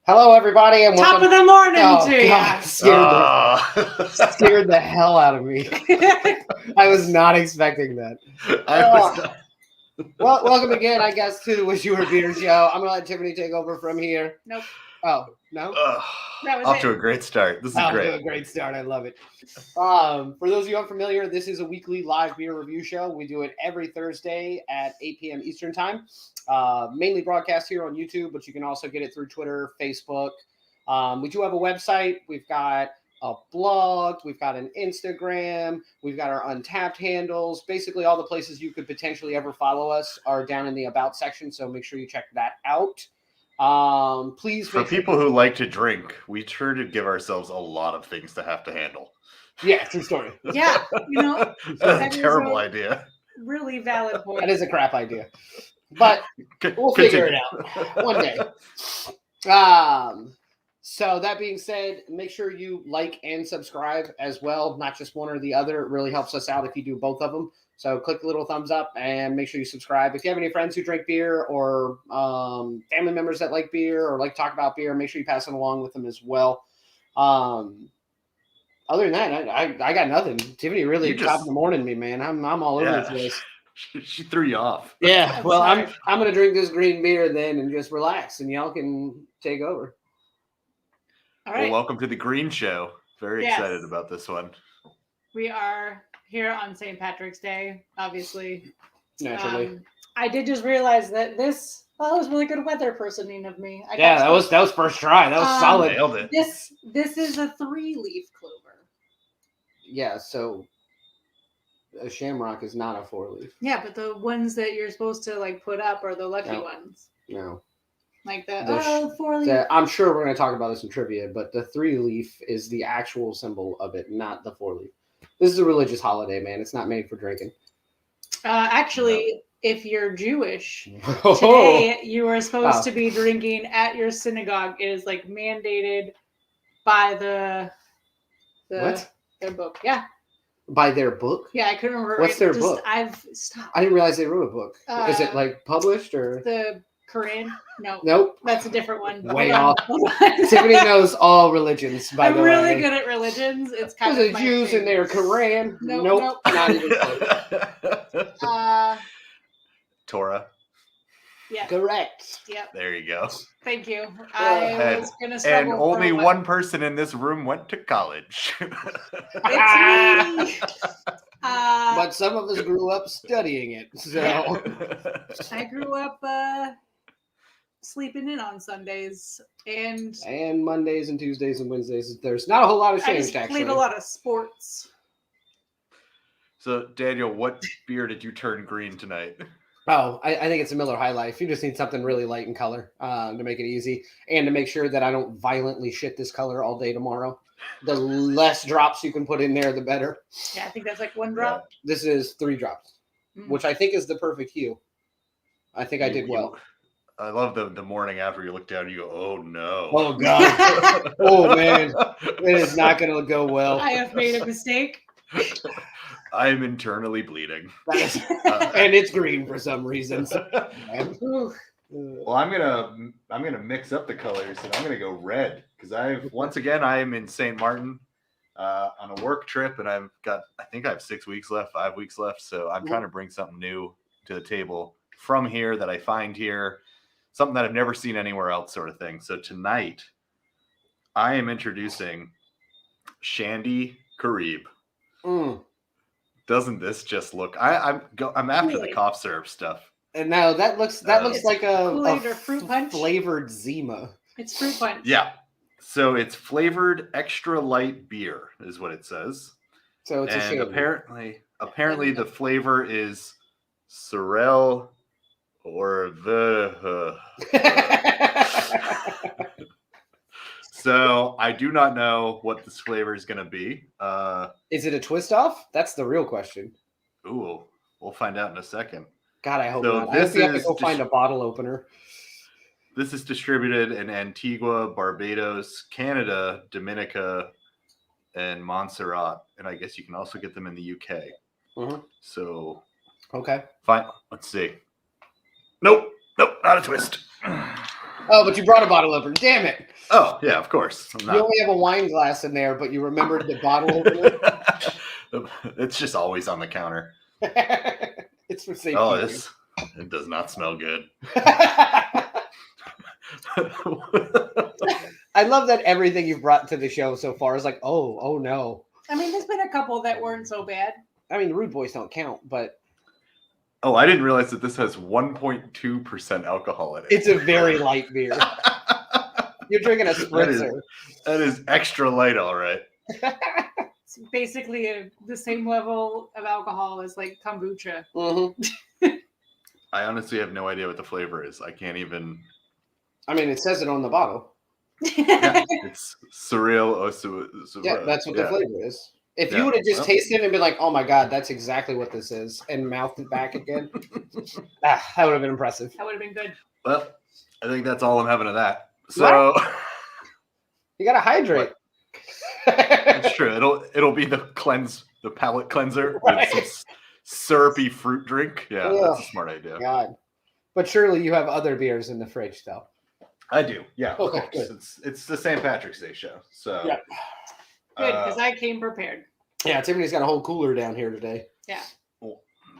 Hello, everybody, and Top welcome. of the morning Oh, to God, you. scared the hell out of me. I was not expecting that. Well, welcome again, I guess, to the Wish You Were Beer show. I'm gonna let Tiffany take over from here. Nope. Oh no. That was Off it. to a great start. This is To great. a great start. I love it. For those of you unfamiliar, this is a weekly live beer review show. We do it every Thursday at 8 p.m. Eastern time. Mainly broadcast here on YouTube, but you can also get it through Twitter, Facebook. We do have a website. We've got a blog. We've got an Instagram. We've got our Untapped handles. Basically, all the places you could potentially ever follow us are down in the About section. So make sure you check that out. Please, For people who like to drink, we try to give ourselves a lot of things to have to handle. Yeah, true story. Yeah, you know, That's a terrible idea. Really valid point. That is a crap idea, but we'll figure it out one day. So that being said, make sure you like and subscribe as well, not just one or the other. It really helps us out if you do both of them. So click the little thumbs up and make sure you subscribe. If you have any friends who drink beer or family members that like beer or like to talk about beer, make sure you pass it along with them as well. Other than that, I got nothing. Tiffany really top of the morning me, man. I'm all over the place. She threw you off. Yeah, That's well, right. I'm gonna drink this green beer then and just relax, and y'all can take over. All right. Well, welcome to the Green Show. Very excited about this one. We are here on St. Patrick's Day, obviously. Naturally. I did just realize that this was really good weather personing of me. That was first try. That was solid. Nailed it. This is a 3-leaf clover. Yeah, so a shamrock is not a 4-leaf. Yeah, but the ones that you're supposed to like put up are the lucky No. ones. No. Like the 4-leaf. I'm sure we're going to talk about this in trivia, but the 3-leaf is the actual symbol of it, not the 4-leaf. This is a religious holiday, man. It's not made for drinking. Actually, if you're Jewish, today you are supposed to be drinking at your synagogue. It is like mandated by the what? Their book. Yeah. By their book? Yeah, I couldn't remember. What's their book? I didn't realize they wrote a book. Is it like published or the Quran? No. Nope. That's a different one. Way off. Tiffany knows all religions, by the way. I'm really good at religions. It's kind There's of the Jews in their Quran. Nope. Not even close. Torah. Yeah. Correct. Yep. There you go. Thank you. I was going to struggle. And only one person in this room went to college. It's me. But some of us grew up studying it. So I grew up sleeping in on Sundays and Mondays and Tuesdays and Wednesdays. There's not a whole lot of change, I actually. played a lot of sports. So, Daniel, what beer did you turn green tonight? Oh, I think it's a Miller High Life. You just need something really light in color to make it easy and to make sure that I don't violently shit this color all day tomorrow. The less drops you can put in there, the better. Yeah, I think that's like 1 drop. This is 3 drops, which I think is the perfect hue. I think I did well. I love the morning after you look down and you go, oh, no. Oh, God. Oh, man. It is not going to go well. I have made a mistake. I am internally bleeding. And it's green for some reasons. Well, I'm gonna mix up the colors and I'm gonna go red because I am in St. Martin on a work trip and I think I have 6 weeks left, 5 weeks left. So I'm trying to bring something new to the table from here that I find here, something that I've never seen anywhere else, sort of thing. So tonight I am introducing Shandy Carib. Doesn't this just look? I'm after the cough syrup stuff. And now that looks like a fruit punch flavored Zima. It's fruit punch. Yeah. So it's flavored extra light beer, is what it says. So it's a shame. Apparently the flavor is Sorel or the. So I do not know what this flavor is going to be. Is it a twist off? That's the real question. Ooh, we'll find out in a second. God, I hope not. I hope you have to go find a bottle opener. This is distributed in Antigua, Barbados, Canada, Dominica, and Montserrat. And I guess you can also get them in the UK. Mm-hmm. So, okay. Fine. Let's see. Nope, not a twist. Oh, but you brought a bottle opener. Damn it. Oh, yeah, of course. You only have a wine glass in there, but you remembered the bottle opener. It's just always on the counter. It's for safety. Oh, it does not smell good. I love that everything you've brought to the show so far is like, oh no. I mean, there's been a couple that weren't so bad. I mean, Rude Boys don't count, but oh, I didn't realize that this has 1.2% alcohol in it. It's a very light beer. You're drinking a spritzer. That is extra light, all right. It's basically the same level of alcohol as like kombucha. Mm-hmm. I honestly have no idea what the flavor is. I can't even. I mean, it says it on the bottle. Yeah, it's surreal. Yeah, that's what the flavor is. If you would have just tasted it and been like, "Oh my god, that's exactly what this is," and mouthed it back again, that would have been impressive. That would have been good. Well, I think that's all I'm having of that. So you gotta hydrate. It's true. It'll be the palate cleanser with some syrupy fruit drink. Yeah, that's a smart idea. God, but surely you have other beers in the fridge, though. I do. Yeah, of okay, course. It's the St. Patrick's Day show. So yeah. Good, because I came prepared. Yeah, Tiffany's got a whole cooler down here today. Yeah.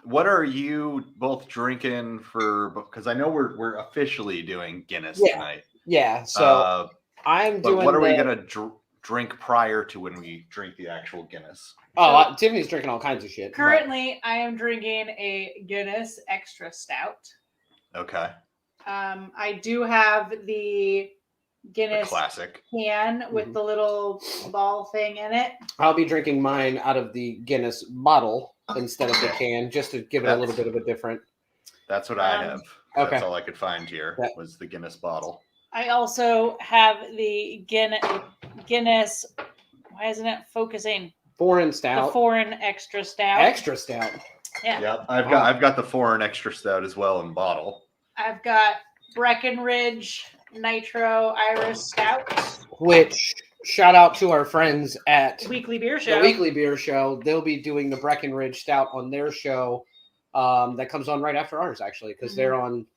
What are you both drinking for? Because I know we're officially doing Guinness tonight. Yeah. So I'm doing. What are we gonna drink prior to when we drink the actual Guinness? Oh, Tiffany's drinking all kinds of shit. Currently, I am drinking a Guinness Extra Stout. Okay. I do have the Guinness classic can with the little ball thing in it. I'll be drinking mine out of the Guinness bottle instead of the can, just to give it a little bit of a different. That's what I have. Okay. That's all I could find here was the Guinness bottle. I also have the Guinness. Why isn't it focusing? Foreign stout. The foreign extra stout. Extra stout. Yeah. Yep. I've got the foreign extra stout as well in bottle. I've got Breckenridge Nitro Irish Stout. Which shout out to our friends at Weekly Beer Show. The Weekly Beer Show. They'll be doing the Breckenridge Stout on their show. That comes on right after ours, actually, because they're on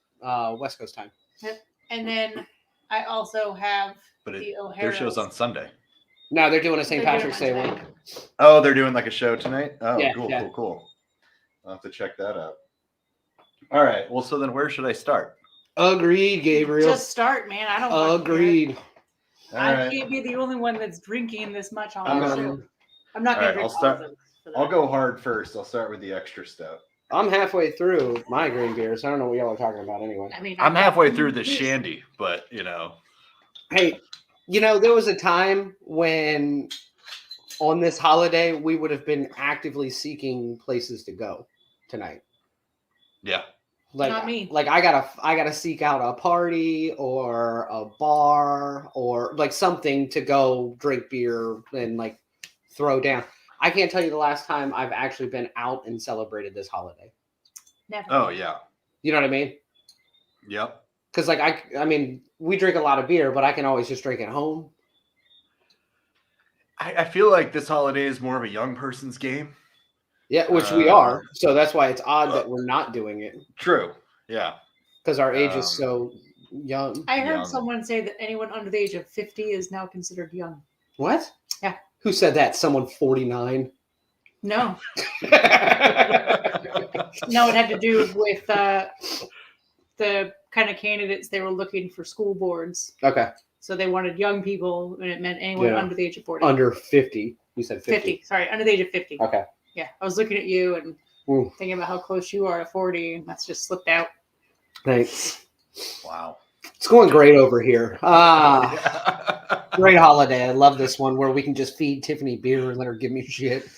West Coast time. Yep. And then I also have the O'Hara. Their show's on Sunday. No, they're doing a St. Patrick's Day one. Oh, they're doing like a show tonight? Oh, yeah, cool. I'll have to check that out. All right. Well, so then where should I start? Agreed, Gabriel. Just start, man. I don't Agreed. I can't be the only one that's drinking this much on the show. I'm not going to drink all of them. I'll go hard first. I'll start with the extra stout. I'm halfway through my green beer, so I don't know what y'all are talking about anyway. I mean, I'm halfway through the shandy, but Hey, there was a time when on this holiday we would have been actively seeking places to go tonight. Yeah. Like, not me. Like I gotta seek out a party or a bar or like something to go drink beer and like throw down. I can't tell you the last time I've actually been out and celebrated this holiday. Never. Oh yeah. You know what I mean? Yep. Because like I mean, we drink a lot of beer, but I can always just drink at home. I feel like this holiday is more of a young person's game. Yeah, which we are. So that's why it's odd that we're not doing it. True. Yeah. Because our age is so young. I heard someone say that anyone under the age of 50 is now considered young. What? Yeah. Who said that? Someone 49? No. No, it had to do with the kind of candidates they were looking for school boards. Okay. So they wanted young people, and it meant anyone under the age of 40. Under 50. You said 50. Sorry, under the age of 50. Okay. Yeah, I was looking at you and thinking about how close you are to 40, and that's just slipped out. Thanks. Wow. It's going great over here. Great holiday. I love this one where we can just feed Tiffany beer and let her give me shit.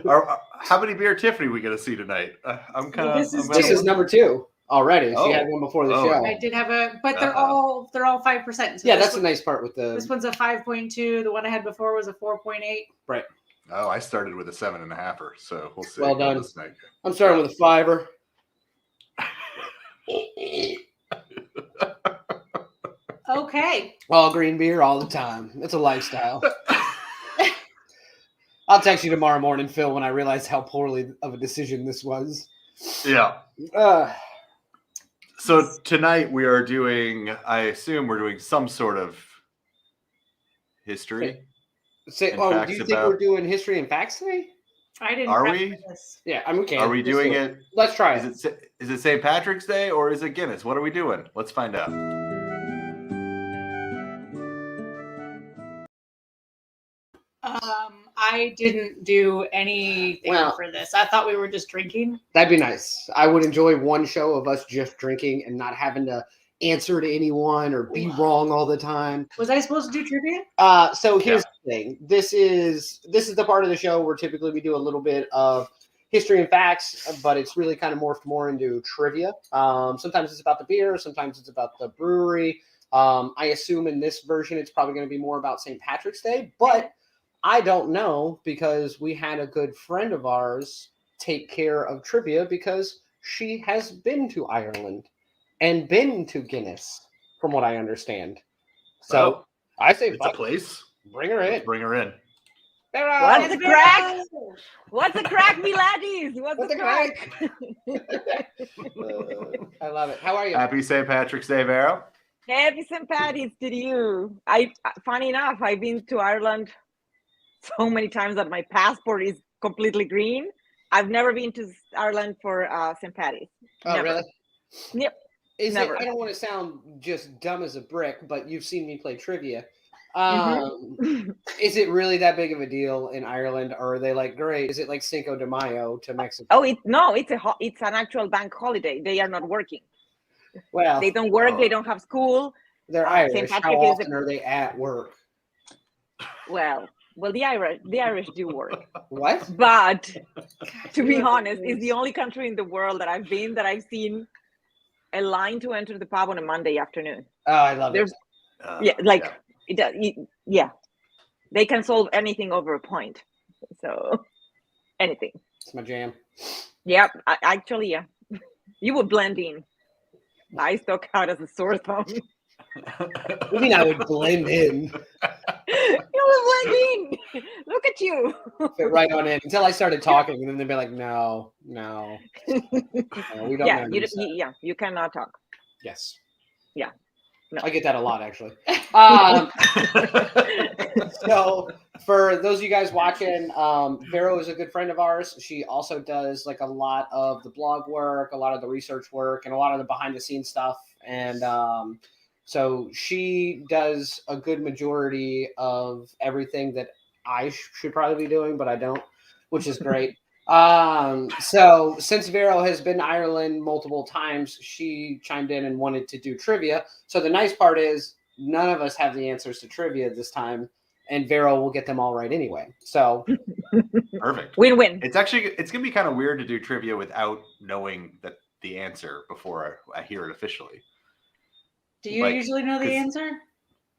How many beer Tiffany we going to see tonight? I'm kind of. This is number 2 already. She had one before the show. I did have but they're all 5%. So yeah, that's the nice part with the. This one's a 5.2. The one I had before was a 4.8. Right. Oh, I started with a 7.5, so we'll see. Well done. I'm starting with a 5. Okay. All green beer all the time. It's a lifestyle. I'll text you tomorrow morning, Phil, when I realize how poorly of a decision this was. Yeah. So tonight we are doing, I assume we're doing some sort of history. Do you think we're doing history and facts today? I didn't. Are we? This. Yeah, I'm okay. Are we doing it? Let's try it. Is it St. Patrick's Day or is it Guinness? What are we doing? Let's find out. I didn't do anything for this. I thought we were just drinking. That'd be nice. I would enjoy one show of us just drinking and not having to answer to anyone or be wrong all the time. Was I supposed to do trivia? So here's the thing. This is the part of the show where typically we do a little bit of history and facts, but it's really kind of morphed more into trivia. Sometimes it's about the beer, sometimes it's about the brewery. I assume in this version it's probably going to be more about St. Patrick's Day, but I don't know because we had a good friend of ours take care of trivia because she has been to Ireland and been to Guinness, from what I understand. So I say it's a place. Bring her in. Let's bring her in. What's the crack? What's the crack, me laddies? What's the crack? I love it. How are you? Happy St. Patrick's Day, Vero. Happy St. Patty's to you. Funny enough, I've been to Ireland so many times that my passport is completely green. I've never been to Ireland for St. Patty's. Oh, never. really? Yep. I don't want to sound just dumb as a brick, but you've seen me play trivia. Is it really that big of a deal in Ireland, or are they like, great? Is it like Cinco de Mayo to Mexico? Oh, it's an actual bank holiday. They are not working. Well, they don't work. They don't have school. They're Irish. How often are they at work? Well, the Irish do work. What? But to be honest, it's the only country in the world that I've been that I've seen a line to enter the pub on a Monday afternoon. Oh, I love it. They can solve anything over a point. So anything. It's my jam. Yep. Actually, you would blend in. I stuck out as a sore thumb. What do you mean I would blend in? You would blend in. Look at you. Fit right on in until I started talking, and then they'd be like, "No, we don't." You cannot talk. Yes. Yeah. No. I get that a lot, actually. So, for those of you guys watching, Vero is a good friend of ours. She also does like a lot of the blog work, a lot of the research work, and a lot of the behind-the-scenes stuff. And so she does a good majority of everything that I should probably be doing, but I don't, which is great. So since Vero has been to Ireland multiple times, she chimed in and wanted to do trivia. So the nice part is none of us have the answers to trivia this time, and Vero will get them all right anyway. So perfect. Win-win. It's gonna be kind of weird to do trivia without knowing the answer before I hear it officially. Do you usually know the answer?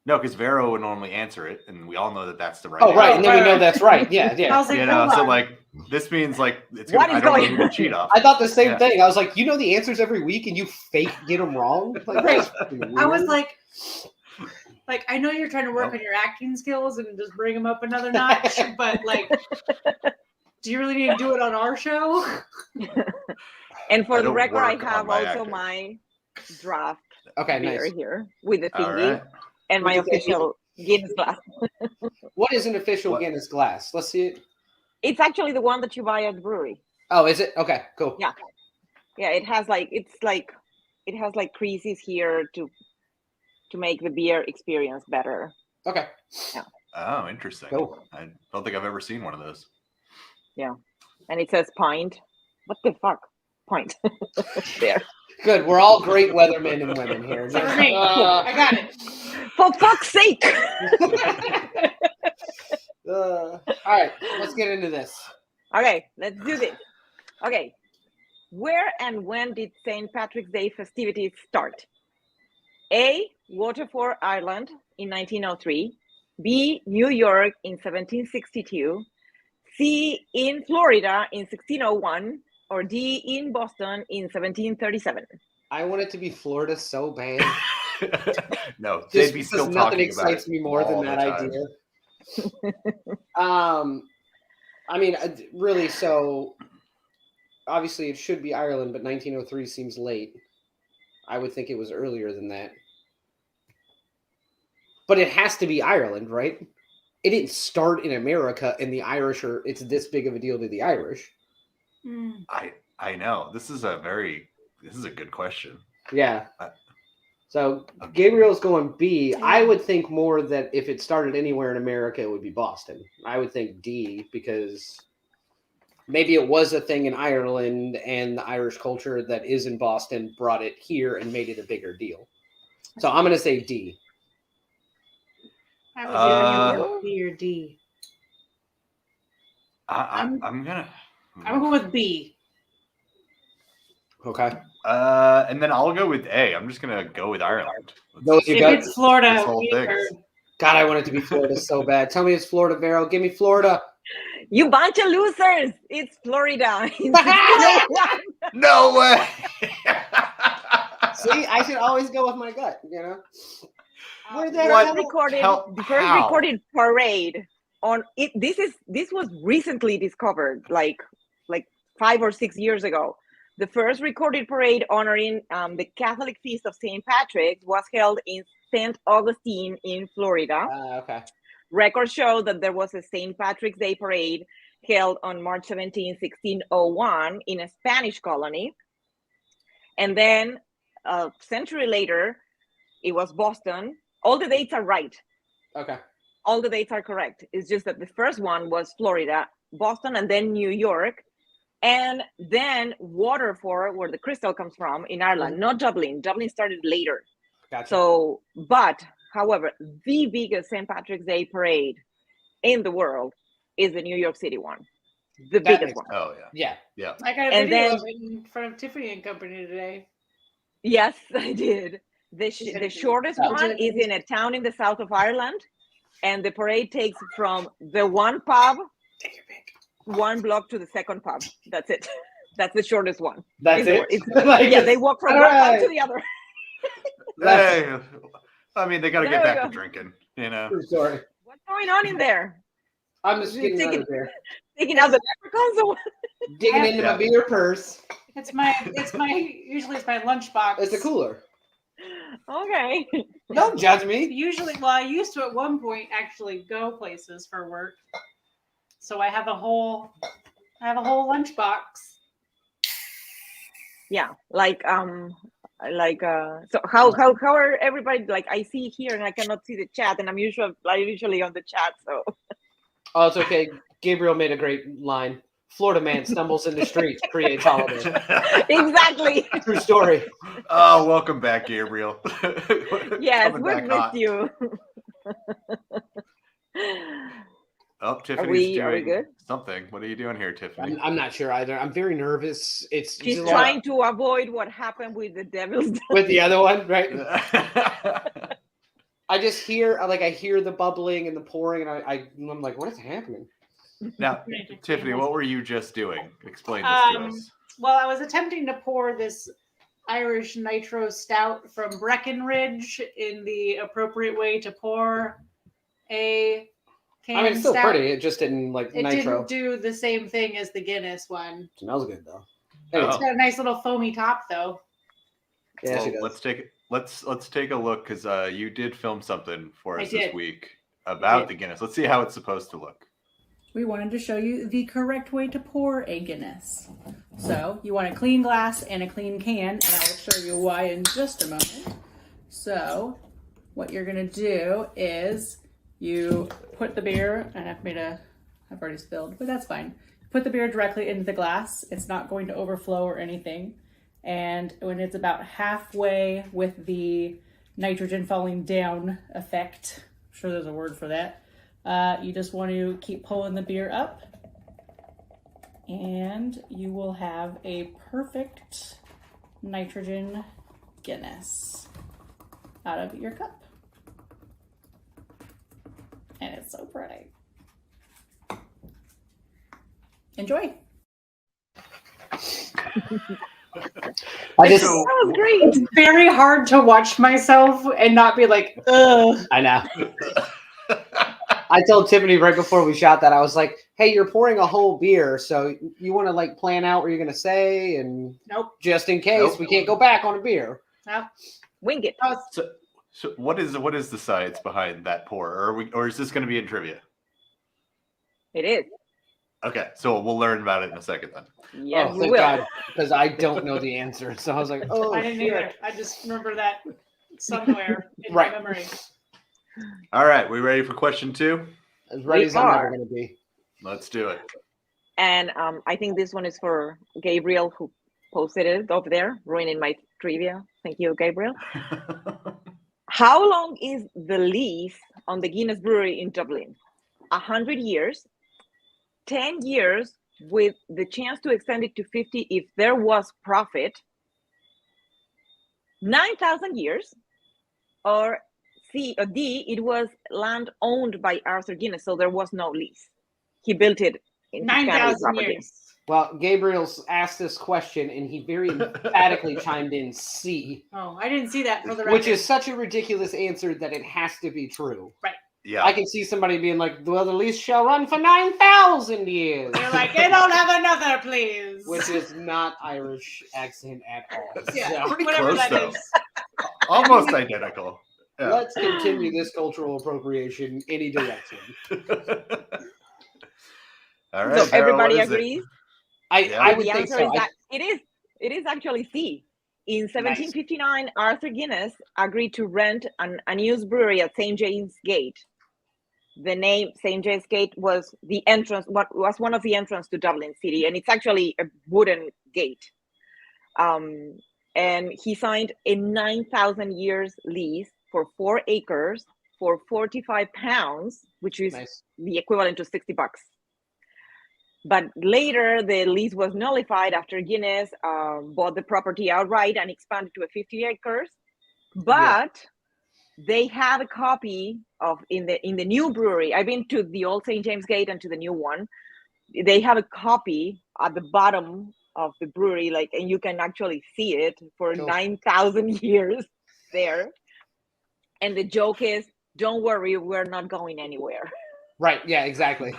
No, because Vero would normally answer it, and we all know that that's the right. Oh, right, and then we know that's right. Yeah. So like this means like it's gonna, I don't know who to cheat off. I thought the same thing. I was like, you know the answers every week, and you fake get them wrong. Like, I was like, I know you're trying to work on your acting skills and just bring them up another notch, but like, do you really need to do it on our show? And for the record, I have also my draft. Okay, nice. Here with the thingy and my official Guinness glass. What is an official Guinness glass? Let's see it. It's actually the one that you buy at the brewery. Oh, is it? Okay, cool. Yeah. It has creases here to make the beer experience better. Okay. Yeah. Oh, interesting. Cool. I don't think I've ever seen one of those. Yeah. And it says pint. What the fuck? Pint. There. Good. We're all great weathermen and women here. I got it. For fuck's sake. All right. Let's get into this. Okay. Let's do this. Okay. Where and when did St. Patrick's Day festivities start? A. Waterford, Ireland in 1903. B. New York in 1762. C. In Florida in 1601. Or D. In Boston in 1737. I want it to be Florida so bad. No, they'd be still talking about it. Nothing excites me more than that idea. I mean, really, so obviously it should be Ireland, but 1903 seems late. I would think it was earlier than that. But it has to be Ireland, right? It didn't start in America, and the Irish it's this big of a deal to the Irish. I know. This is a good question. Yeah. So Gabriel's going B. Yeah. I would think more that if it started anywhere in America, it would be Boston. I would think D, because maybe it was a thing in Ireland, and the Irish culture that is in Boston brought it here and made it a bigger deal. So I'm going to say D. I would go B or D. I'm going with B. Okay. And then I'll go with A. I'm just going to go with Ireland. If it's Florida, God, I want it to be Florida so bad. Tell me it's Florida, Vero. Give me Florida. You bunch of losers. It's Florida. No way. See, I should always go with my gut, you know? The first recorded parade on it. This was recently discovered, like 5 or 6 years ago. The first recorded parade honoring the Catholic feast of St. Patrick was held in St. Augustine in Florida. Okay. Records show that there was a St. Patrick's Day parade held on March 17, 1601 in a Spanish colony. And then a century later, it was Boston. All the dates are right. Okay. All the dates are correct. It's just that the first one was Florida, Boston, and then New York. And then Waterford, where the crystal comes from, in Ireland, not Dublin. Dublin started later. Gotcha. So, however, the biggest St. Patrick's Day parade in the world is the New York City one. The biggest one. Oh, yeah. Yeah. I got a video of it in front of Tiffany and Company today. Yes, I did. The shortest one is in a town in the south of Ireland, and the parade takes from the one pub, one block to the second pub. That's it. That's the shortest one. That's it? Yeah, they walk from one pub to the other. Hey, I mean, they got to get back to drinking, you know. Sorry. What's going on in there? I'm just getting out of there. Taking out the leprechauns or what? Digging into my beer purse. Usually it's my lunchbox. It's a cooler. Okay. Don't judge me. I used to at one point actually go places for work. So I have a whole lunchbox. Yeah, so how are everybody? Like, I see here and I cannot see the chat, and I'm usually on the chat, so. Oh, it's okay. Gabriel made a great line. Florida man stumbles in the streets, creates holiday. Exactly. True story. Oh, welcome back, Gabriel. Yes, we missed you. Oh, Tiffany's are we good? Something. What are you doing here, Tiffany? I'm not sure either. I'm very nervous. She's trying to avoid what happened with the Devil's with the other one, right? I just hear the bubbling and the pouring, and I'm like, what is happening? Now, Tiffany, what were you just doing? Explain this to us. Well, I was attempting to pour this Irish nitro stout from Breckenridge in the appropriate way to pour a can it's still stout. pretty. It just didn't It nitro. didn't do the same thing as the Guinness one. It smells good though. It's got a nice little foamy top though. Yeah, well, let's take a look, because you did film something for us this week about the Guinness. Let's see how it's supposed to look. We wanted to show you the correct way to pour a Guinness. So you want a clean glass and a clean can, and I will show you why in just a moment. So what you're gonna do is you put the beer, and I've already spilled, but that's fine. Put the beer directly into the glass. It's not going to overflow or anything. And when it's about halfway with the nitrogen falling down effect, I'm sure there's a word for that, you just want to keep pulling the beer up, and you will have a perfect nitrogen Guinness out of your cup. And it's so pretty. Enjoy. That was great. It's very hard to watch myself and not be like, ugh. I know. I told Tiffany right before we shot that, I was like, hey, you're pouring a whole beer, so you want to plan out what you're going to say, and nope, just in case we can't go back on a beer. Well, Wing it. So what is the science behind that pour? Or is this going to be in trivia? It is. Okay, so we'll learn about it in a second then. Yes, Oh, we thank will. God, because I don't know the answer. So I was like, oh, I didn't shit. either. I just remember that somewhere in Right. my memory. All right, we ready for question 2? As ready We as I'm never are. going to be. Let's do it. And I think this one is for Gabriel, who posted it over there, ruining my trivia. Thank you, Gabriel. How long is the lease on the Guinness Brewery in Dublin? 100 years, 10 years with the chance to extend it to 50 if there was profit, 9,000 years, or D, it was land owned by Arthur Guinness, so there was no lease. He built it in his family 9,000 property. years. Well, Gabriel's asked this question, and he very emphatically chimed in C, Oh, I didn't see that for the record. which is such a ridiculous answer that it has to be true. Yeah. I can see somebody being like, well, the lease shall run for 9,000 years. They're like, they don't have another, please. Which is not Irish accent at all. Yeah. So, Pretty Whatever close, that though. is. Almost identical. Yeah. let's continue this cultural appropriation any direction. All right. So Sarah, everybody what is it? agrees. Yeah. I would The think answer so. is that it is actually C. In 1759, Arthur Guinness agreed to rent an unused brewery at St. James Gate. The name St. James Gate was the entrance, what was one of the entrance to Dublin City, and it's actually a wooden gate. And he signed a 9,000 years lease for 4 acres for £45, which is Nice. the equivalent to $60. But later, the lease was nullified after Guinness bought the property outright and expanded to 50 acres. But they have a copy of in the new brewery. I've been to the old St. James Gate and to the new one. They have a copy at the bottom of the brewery, and you can actually see it for 9,000 years there. And the joke is, don't worry, we're not going anywhere. Right. Yeah, exactly.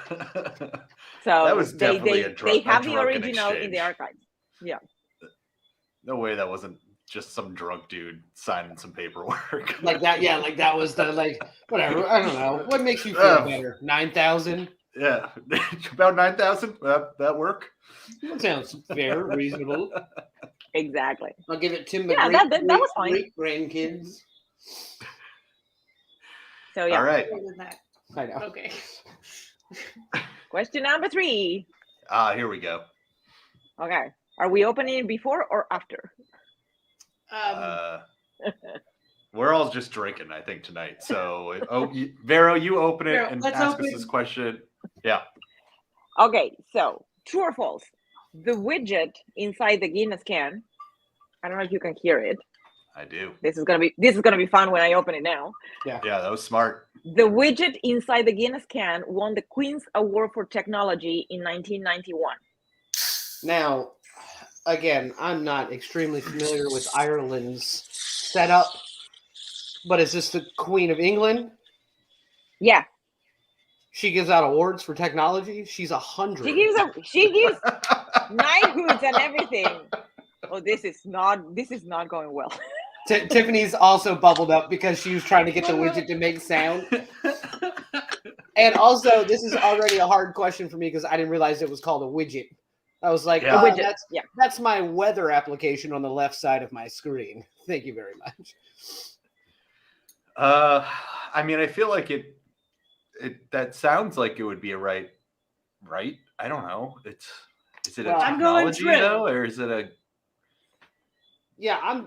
So That was definitely they have the drunken original in exchange. the archives. Yeah. No way that wasn't just some drunk dude signing some paperwork. Like that. Yeah. Like that was the, whatever. I don't know. What makes you feel better? 9,000? Yeah. About 9,000? That work? That sounds fair, reasonable. Exactly. I'll give it to my that was fine. great grandkids. So yeah. All right. Other than that. I know. Okay. Question number 3. Here we go. Okay. Are we opening before or after? We're all just drinking, I think, tonight. So, Vero, you open it Vero, and let's ask open- us this question. Yeah. Okay. So true or false? The widget inside the Guinness can. I don't know if you can hear it. I do. This is gonna be fun when I open it now. Yeah, that was smart. The widget inside the Guinness can won the Queen's Award for Technology in 1991. Now, again, I'm not extremely familiar with Ireland's setup, but is this the Queen of England? Yeah, She gives out awards for technology. She's 100. she gives knighthoods and everything. Oh, this is not going well. Tiffany's also bubbled up because she was trying to get the widget to make sound. And also, this is already a hard question for me because I didn't realize it was called a widget. I was like, Yeah. Widget, that's my weather application on the left side of my screen. Thank you very much. I mean, I feel like it that sounds like it would be a right? I don't know. Is it a Well, I'm going technology true. though, or is it a? Yeah,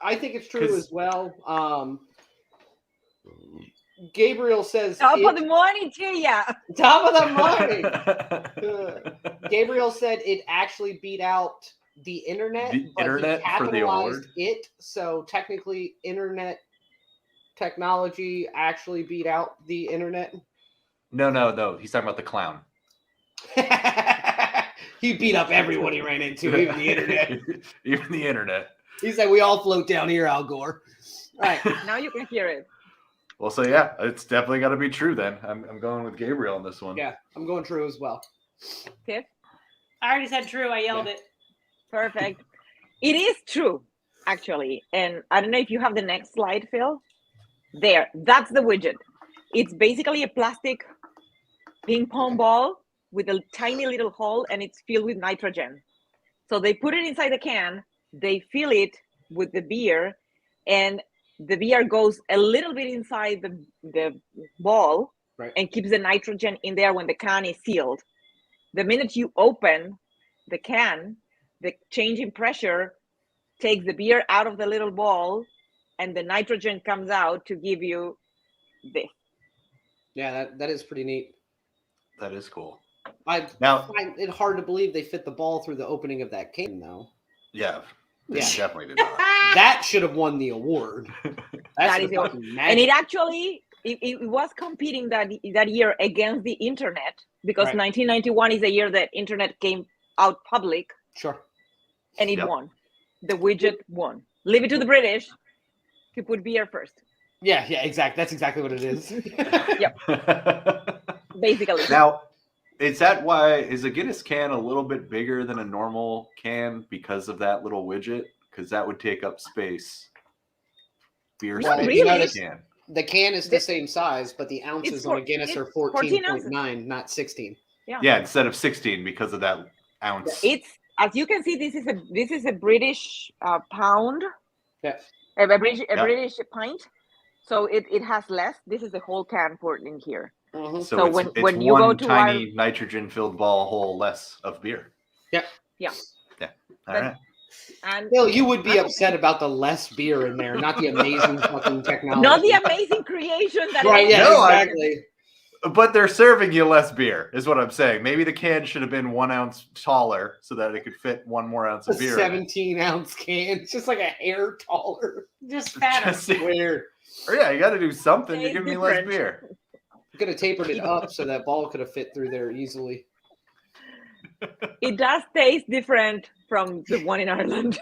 I think it's true 'Cause- as well. Gabriel says Top of the morning to ya. top of the morning. Gabriel said it actually beat out the internet. The but he internet for the capitalized award? it, so technically, internet technology actually beat out the internet. No. He's talking about the clown. He beat up everyone he ran into, even the internet. Even the internet. He said, "We all float down here, Al Gore." All right. Now you can hear it. Well, so yeah, it's definitely got to be true then. I'm going with Gabriel on this one. Yeah, I'm going true as well. Tiff? I already said true. I yelled it. Perfect. It is true. actually. And I don't know if you have the next slide, Phil. There, that's the widget. It's basically a plastic ping pong ball with a tiny little hole, and it's filled with nitrogen. So they put it inside the can, they fill it with the beer, and the beer goes a little bit inside the ball, Right. and keeps the nitrogen in there when the can is sealed. The minute you open the can, the change in pressure takes the beer out of the little ball, and the nitrogen comes out to give you this. Yeah, that is pretty neat. That is cool. I Now, find it hard to believe they fit the ball through the opening of that can, though. yeah, they Yeah. definitely did not. That should have won the award. That is the it. fucking And magic. it actually it was competing that year against the internet, because Right. 1991 is the year that internet came out public, Sure. and it Yep. won. The widget won. Leave it to the British to put beer first. Yeah, exactly. That's exactly what it is. Basically. Now, is that why is a Guinness can a little bit bigger than a normal can because of that little widget? Because that would take up space. Beer Well, space really? in the can. The can is the same size, but the ounces It's on a four- Guinness are it's 14 14.9, not 16. Yeah, instead of 16 because of that ounce. It's, as you can see, this is a British pound. Yeah. A British pint. So it has less. This is the whole can poured in here. Mhm. So So it's when you one go to tiny nitrogen-filled ball hole less of beer. Yeah. Yeah. Yeah. All But- right. And Bill, you would be upset about the less beer in there, not the amazing fucking technology. not the amazing creation that Right, it yeah, is. No, exactly. But they're serving you less beer, is what I'm saying. Maybe the can should have been 1 ounce taller so that it could fit 1 more ounce A of beer. in it. 17-ounce can. It's just like a hair taller. Just fatter. Just- Weird. or yeah, you got to do something to It's give me less different. beer. You could have tapered it up so that ball could have fit through there easily. It does taste different from the one in Ireland.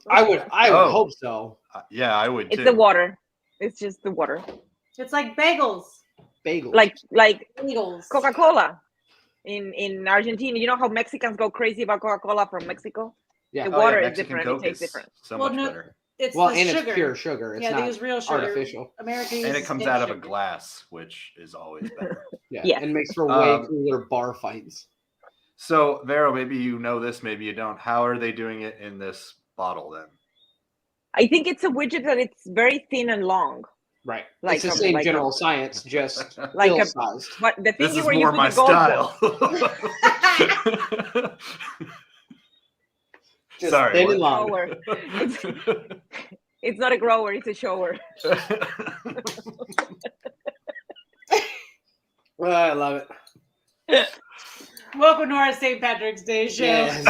I would Oh. hope so. Yeah, I would It's too. the water. It's just the water. It's like bagels. Bagels. Like Bagels. Coca-Cola in Argentina. You know how Mexicans go crazy about Coca-Cola from Mexico? yeah. The Oh, yeah, water is Mexican different. Coke It tastes is different. so Well, much no, better. It's Well, the and sugar. it's pure sugar. It's Yeah, not they use real sugar. artificial. America And it uses comes cane out of a sugar. glass, which is always better. Yeah. Yes. And makes for way Um, cooler bar fights. So, Vero, maybe you know this, maybe you don't. How are they doing it in this bottle then? I think it's a widget that it's very thin and long. Right. Like it's the a- same like a- general science, just Like pill a- sized. But the thing This is where you more put my the gold style. Just Sorry. thin and what? long. grower. It's not a grower, it's a shower. I love it. Welcome to our St. Patrick's Day show. Yes.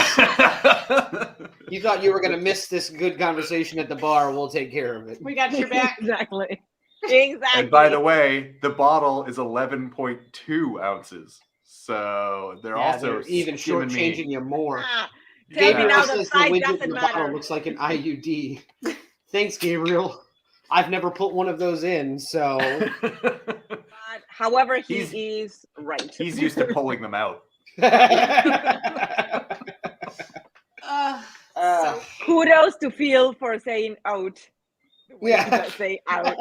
You thought you were going to miss this good conversation at the bar. We'll take care of it. We got your back. Exactly. Exactly. And by the way, the bottle is 11.2 ounces. So they're Yeah, also they're even skimming shortchanging me. you more. Tell me Gabriel now says the the size widget in doesn't the bottle matter. looks like an IUD. Thanks, Gabriel. I've never put one of those in, so But, however, he He's- is right. He's used to pulling them out. So Kudos to Phil for saying out. The way Yeah. you guys say out,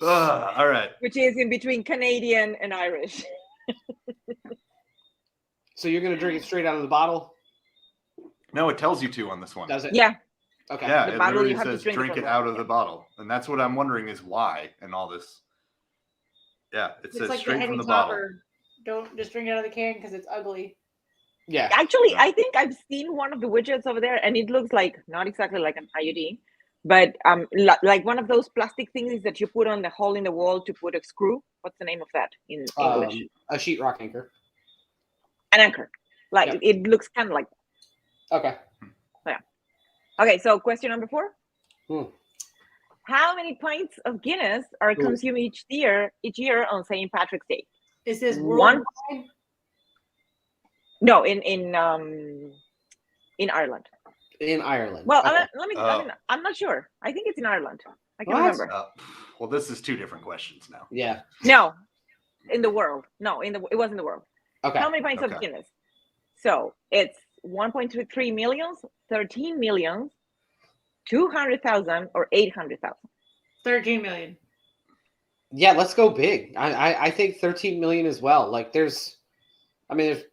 All right. which is in between Canadian and Irish. So you're gonna drink it straight out of the bottle? No, it tells you to on this one. Does it? Yeah. Okay. Yeah, The it bottle, literally you have to says drink it drink from it the- out of the bottle. And that's what I'm wondering is why and all this. Yeah, it it's says like the straight Henny from the bottle. Topper. Don't just drink it out of the can because it's ugly. Yeah. Actually, Yeah. I think I've seen one of the widgets over there, and it looks like not exactly like an IUD, but like one of those plastic things that you put on the hole in the wall to put a screw. What's the name of that in English? A sheetrock anchor. An anchor. Like Yeah. it looks kind of like. Okay. Okay, so question number 4. Hmm. How many pints of Guinness are consumed each year on St. Patrick's Day? Is this One- worldwide? No, in Ireland. In Ireland. Well, Okay. I'm not sure. I think it's in Ireland. I can What? remember. Well, this is 2 different questions now. Yeah. No, in the world. No, it was in the world. Okay. How many pints Okay. of Guinness? So it's 1.3 millions, 13 millions, 200,000, or 800,000? 13 million. Yeah, let's go big. I think 13 million as well. Like there's 5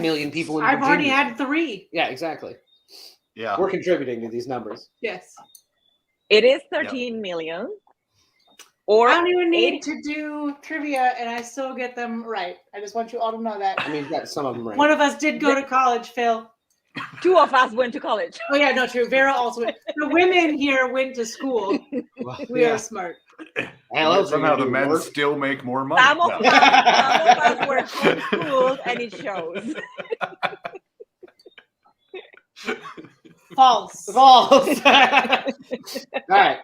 million people in I've already Virginia. had 3. Yeah, exactly. Yeah. We're contributing to these numbers. Yes. It is 13 million. Or I don't even need to do trivia, and I still get them right. I just want you all to know that. I mean, got some of them right. One of us did go to college, Phil. 2 of us went to college. Oh yeah, no, true. Vera also went. The women here went to school. We are smart. Somehow the men still make more money. Some of us were homeschooled, and it shows. False. All right.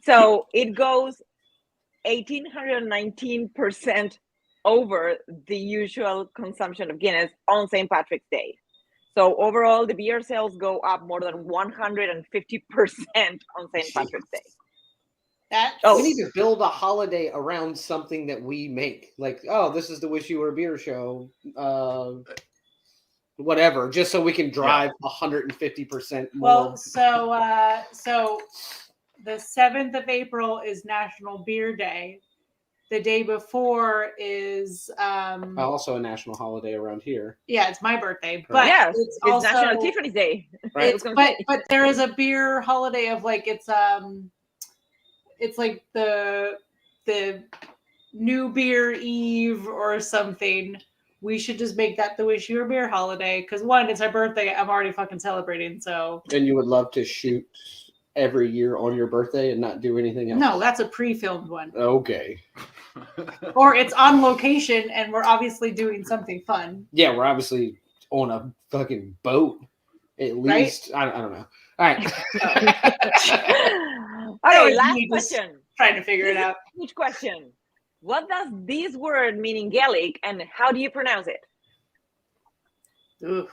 So it goes 1,819% over the usual consumption of Guinness on St. Patrick's Day. So overall, the beer sales go up more than 150% on St. Patrick's Day. We need to build a holiday around something that we make. Like, oh, this is the Wish You Were a Beer show. Whatever, just so we can drive 150% more. Well, so the 7th of April is National Beer Day. The day before is also a national holiday around here. Yeah, it's my birthday, but it's also National Tiffany's Day. Right? But there is a beer holiday of like it's like the New Beer Eve or something. We should just make that the Wish You Were a Beer holiday because one, it's our birthday. I'm already fucking celebrating. So. And you would love to shoot every year on your birthday and not do anything else? No, that's a pre-filmed one. Okay. Or it's on location and we're obviously doing something fun. Yeah, we're obviously on a fucking boat. At least. Right? I don't know. All right. Okay, last question. Trying to figure it out. Each question. What does this word mean in Gaelic and how do you pronounce it? Oof.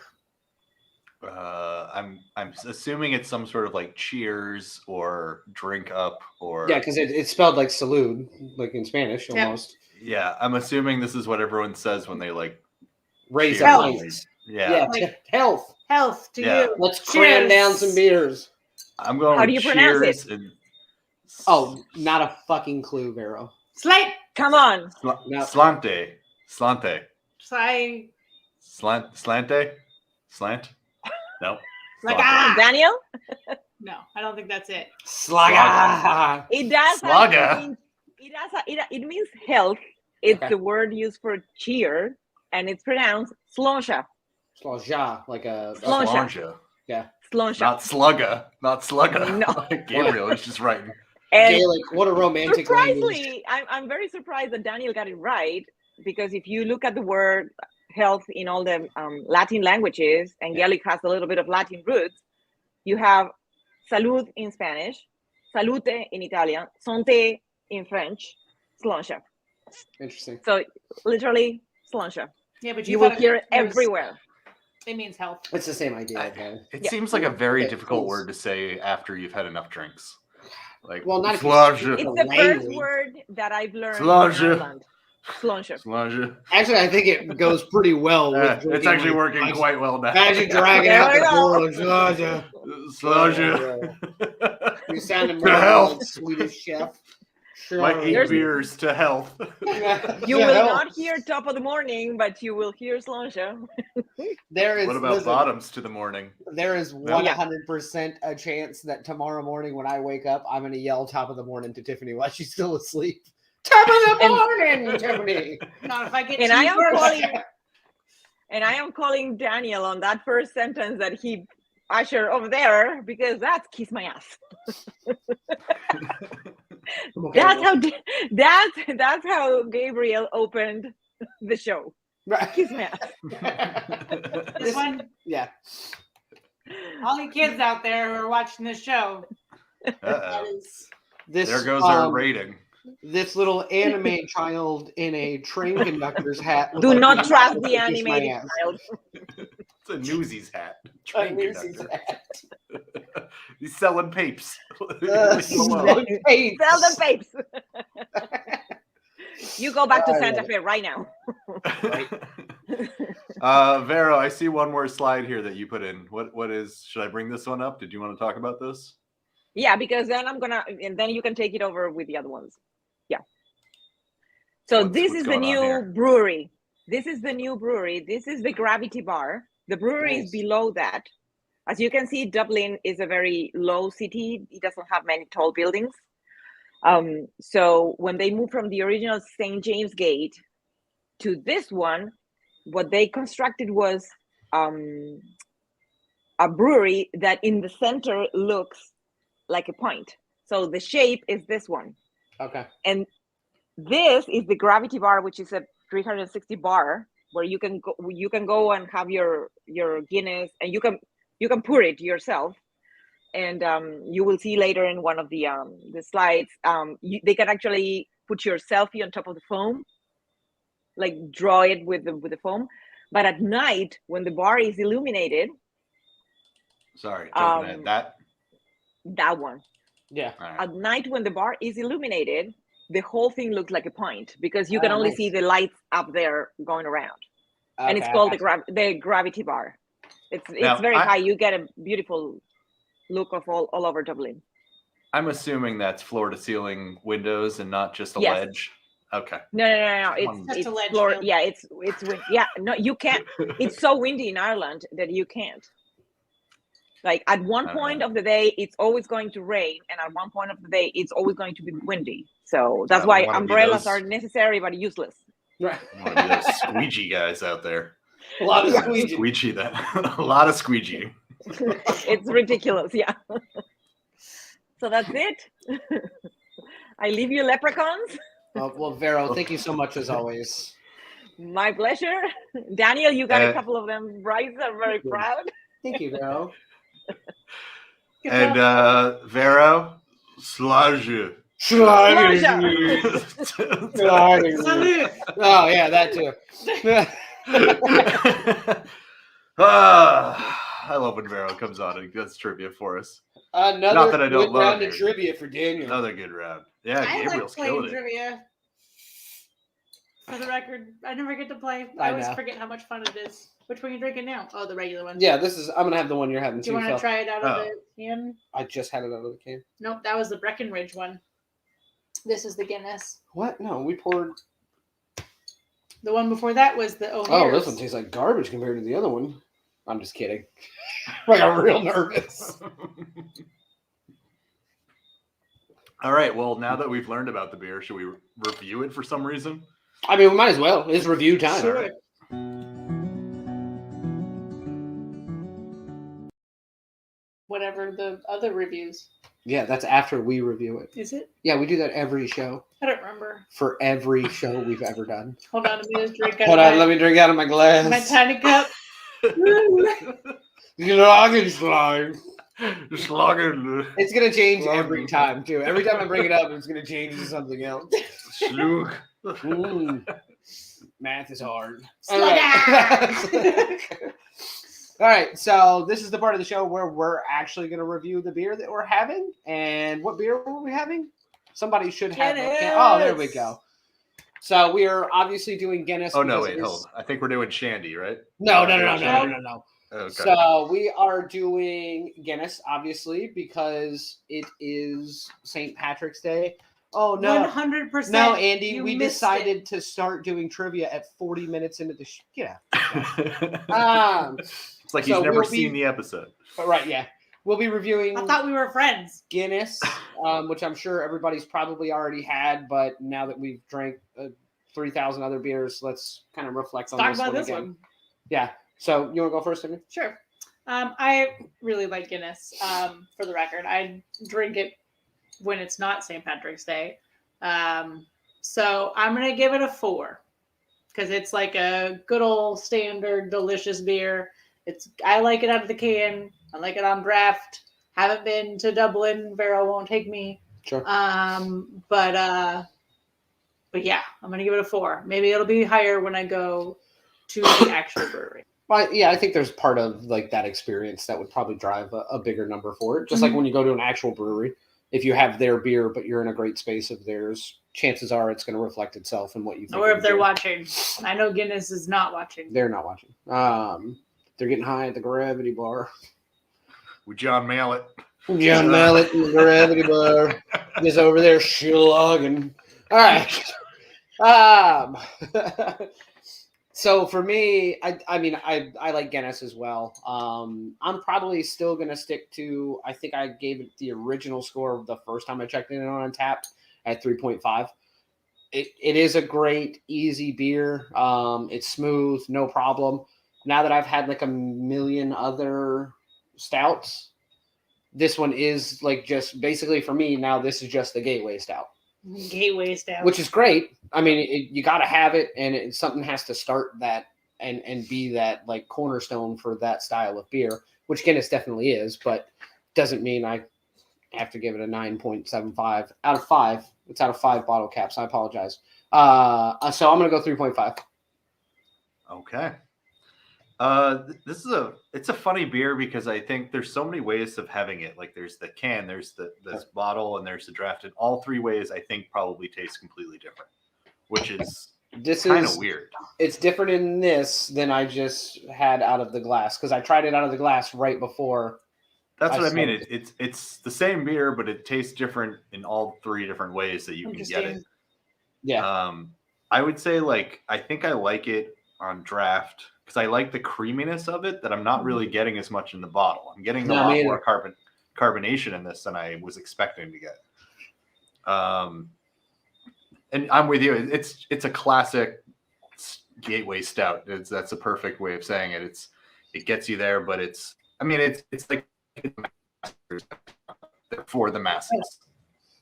I'm assuming it's some sort of like cheers or drink up or because it's spelled like salud, like in Spanish almost. Yeah, I'm assuming this is what everyone says when they like raise cheers. up. Yeah, like, health to you. Let's cram down some beers. I'm going. How do you pronounce it? Not a fucking clue, Vero. Slate. Come on. Sláinte. Sláinte. Slant. No. Daniel? No, I don't think that's it. Slaga. It does. Slaga. It means health. It's the word used for cheer, and it's pronounced sloncha. Sloncha, like a sloncha. Yeah. Sloncha. Not slugga. No. Gabriel is just right. And Gaelic, what a romantic language. I'm very surprised that Daniel got it right, because if you look at the word health in all the Latin languages, and Gaelic has a little bit of Latin roots, you have salud in Spanish, salute in Italian, santé in French, sloncha. Interesting. So literally sloncha. Yeah, but you will hear it everywhere. It means health. It's the same idea. It seems like a very difficult word to say after you've had enough drinks. Like, well, not it's the first word that I've learned in Ireland. Sloncha. Actually, I think it goes pretty well with it's actually working quite well now. Imagine dragging out the door of Sloncha. You sounded more like a Swedish chef. Like 8 beers to health. You will not hear top of the morning, but you will hear sloncha. What about bottoms to the morning? There is 100% a chance that tomorrow morning when I wake up, I'm going to yell top of the morning to Tiffany while she's still asleep. Top of the morning, Tiffany. Not if I get. And I am calling Daniel on that first sentence that he ushered over there, because that's kiss my ass. Okay, that's how Gabriel opened the show. Right. Kiss my ass. This one, all you kids out there who are watching this show. There goes our rating. This little anime child in a train conductor's hat. Do not trust the animated child. It's a Newsies hat. He's selling papes. Sell the papes. You go back to Santa Fe right now. Right. Vero, I see one more slide here that you put in. What is? Should I bring this one up? Did you want to talk about this? Yeah, because then and then you can take it over with the other ones. Yeah. So this is the new brewery. This is the new brewery. This is the Gravity Bar. The brewery is below that. As you can see, Dublin is a very low city. It doesn't have many tall buildings. So when they moved from the original St. James Gate to this one, what they constructed was a brewery that in the center looks like a point. So the shape is this one. Okay. And this is the Gravity Bar, which is a 360 bar where you can go and have your Guinness, and you can pour it yourself. And you will see later in one of the slides, they can actually put your selfie on top of the foam, like draw it with the foam. But at night, when the bar is illuminated, sorry, jumping ahead, that one. Yeah. Right. At night, when the bar is illuminated, the whole thing looks like a point because you can only see the lights up there going around. Okay, and it's called the Gravity Bar. It's very high. You get a beautiful look of all over Dublin. I'm assuming that's floor to ceiling windows and not just a ledge. Okay. No. It's just a ledge. Floor, yeah, it's no, you can't. It's so windy in Ireland that you can't. Like at one point of the day, it's always going to rain, and at one point of the day, it's always going to be windy. So that's why umbrellas are necessary but useless. Right. One of those squeegee guys out there. A lot of squeegee. A lot of squeegee. It's ridiculous, yeah. So that's it. I leave you leprechauns. Well, Vero, thank you so much as always. My pleasure. Daniel, you got a couple of them right. I'm very proud. Thank you, Vero. And Vero, Sláinte. Oh yeah, that too. I love when Vero comes on and does trivia for us. Not that I don't good round of trivia for Daniel. Another good round. Yeah, Gabriel's playing trivia. For the record, I never get to play. I always forget how much fun it is. Which one are you drinking now? Oh, the regular one. Yeah, I'm gonna have the one you're having. Do you want to try it out of the can? I just had it out of the can. Nope, that was the Breckenridge one. This is the Guinness. What? No, we poured. The one before that was the O'Hare's. Oh, this one tastes like garbage compared to the other one. I'm just kidding. I got real nervous. All right. Well, now that we've learned about the beer, should we review it for some reason? I mean, we might as well. It's review time. Sure. Right? Whatever the other reviews. Yeah, that's after we review it. Is it? Yeah, we do that every show. I don't remember. For every show we've ever done. Hold on, let me just drink out Hold on, let me drink out of my glass. My tiny cup. Slime. It's gonna change Slime. every time too. Every time I bring it up, it's gonna change to something else. Math is hard. All right. All right, so this is the part of the show where we're actually going to review the beer that we're having. And what beer were we having? Somebody should have. Oh, there we go. So we are obviously doing Guinness. Oh no, wait, hold on. I think we're doing Shandy, right? No. Okay. So we are doing Guinness, obviously, because it is St. Patrick's Day. Oh no! 100%. No, Andy, we decided to start doing trivia at 40 minutes into the yeah. It's like he's never seen the episode. Right? Yeah, we'll be reviewing. I thought we were friends. Guinness, which I'm sure everybody's probably already had, but now that we've drank 3,000 other beers, let's kind of reflect on this one again. Yeah. So you want to go first, Amy? Sure. I really like Guinness. For the record, I drink it when it's not St. Patrick's Day. So I'm going to give it a 4 because it's like a good old standard delicious beer. I like it out of the can. I like it on draft. Haven't been to Dublin. Vero won't take me. Sure. But yeah, I'm going to give it a 4. Maybe it'll be higher when I go to the actual brewery. Well, yeah, I think there's part of like that experience that would probably drive a bigger number for it. Just like when you go to an actual brewery, if you have their beer, but you're in a great space of theirs, chances are it's going to reflect itself in what you think. Or of if the they're beer. watching. I know Guinness is not watching. They're not watching. They're getting high at the Gravity Bar. With John Mallet. John Mallet in the Gravity Bar. Just over there shillogging. All right. So for me, I like Guinness as well. I'm probably still going to stick to, I think I gave it the original score the first time I checked it on Untapped at 3.5. It is a great, easy beer. It's smooth, no problem. Now that I've had like a million other stouts, this one is like just basically for me now. This is just the gateway stout, Gateway stout. which is great. I mean, you got to have it, and something has to start that and be that like cornerstone for that style of beer, which Guinness definitely is. But doesn't mean I have to give it a 9.75 out of 5. It's out of 5 bottle caps. I apologize. So I'm gonna go 3.5. Okay. It's a funny beer because I think there's so many ways of having it. Like there's the can, there's this bottle, and there's the drafted. All 3 ways I think probably taste completely different, which is kind of weird. It's different in this than I just had out of the glass because I tried it out of the glass right before. That's what I mean. It's the same beer, but it tastes different in all 3 different ways that you can get it. Yeah. I would say I think I like it on draft because I like the creaminess of it that I'm not really getting as much in the bottle. I'm getting a lot more carbonation in this than I was expecting to get. And I'm with you. It's a classic gateway stout. That's a perfect way of saying it. It gets you there, but it's like for the masses.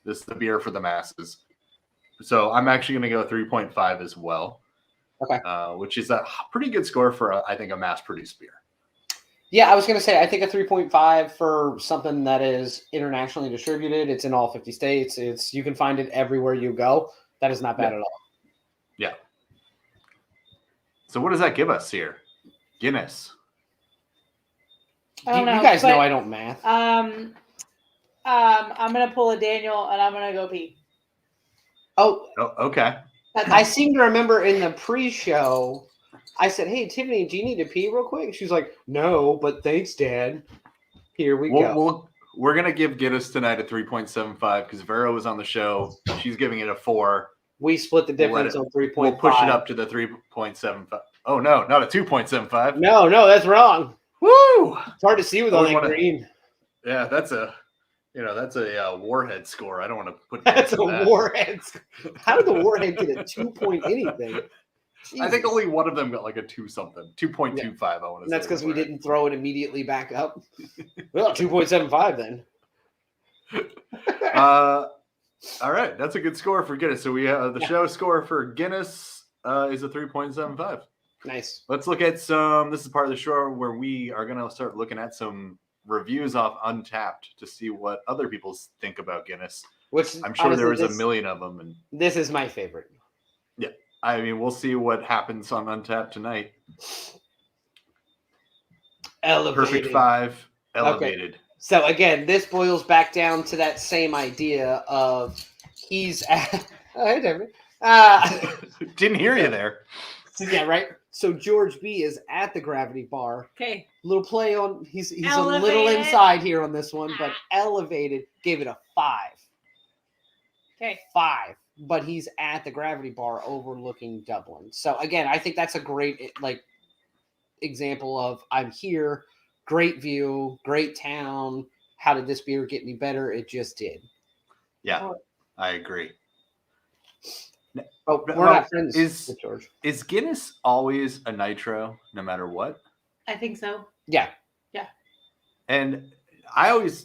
This is the beer for the masses. So I'm actually going to go 3.5 as well. Okay. Which is a pretty good score for, I think, a mass-produced beer. Yeah, I was going to say, I think a 3.5 for something that is internationally distributed. It's in all 50 states. You can find it everywhere you go. That is not bad at all. Yeah. So what does that give us here? Guinness. I don't know, you guys know I don't math. I'm going to pull a Daniel, and I'm going to go pee. Oh, okay. I seem to remember in the pre-show, I said, "Hey, Tiffany, do you need to pee real quick?" She's like, "No, but thanks, Dad." Here we go. We're going to give Guinness tonight a 3.75 because Vera was on the show. She's giving it a 4. We split the difference on 3.5. We'll push it up to the 3.75. Oh, no, not a 2.75. No, that's wrong. Woo! It's hard to see with all that green. Yeah, that's a Warhead score. I don't want to put that's a Warhead. How did the Warhead get a 2 point anything? Jesus. I think only one of them got like a 2 something, 2.25. I want to say. That's because we didn't throw it immediately back up. Well, 2.75 then. All right, that's a good score for Guinness. So we the show score for Guinness is a 3.75. Nice. Let's look at some. This is part of the show where we are going to start looking at some reviews off Untapped to see what other people think about Guinness. Which I'm sure there was a million of them. And this is my favorite. Yeah. I mean, we'll see what happens on Untapped tonight. Elevated. Perfect 5. Elevated. Okay. So again, this boils back down to that same idea of he's at... Oh, hey, David. Didn't hear you there. Yeah, right. So George B is at the Gravity Bar. Okay. Little play on. He's Elevated. A little inside here on this one, but Elevated gave it a 5. Okay. 5. But he's at the Gravity Bar overlooking Dublin. So again, I think that's a great example of I'm here, great view, great town. How did this beer get any better? It just did. Yeah, I agree. Oh, we're not friends with George. Is Guinness always a nitro, no matter what? I think so. Yeah. Yeah. And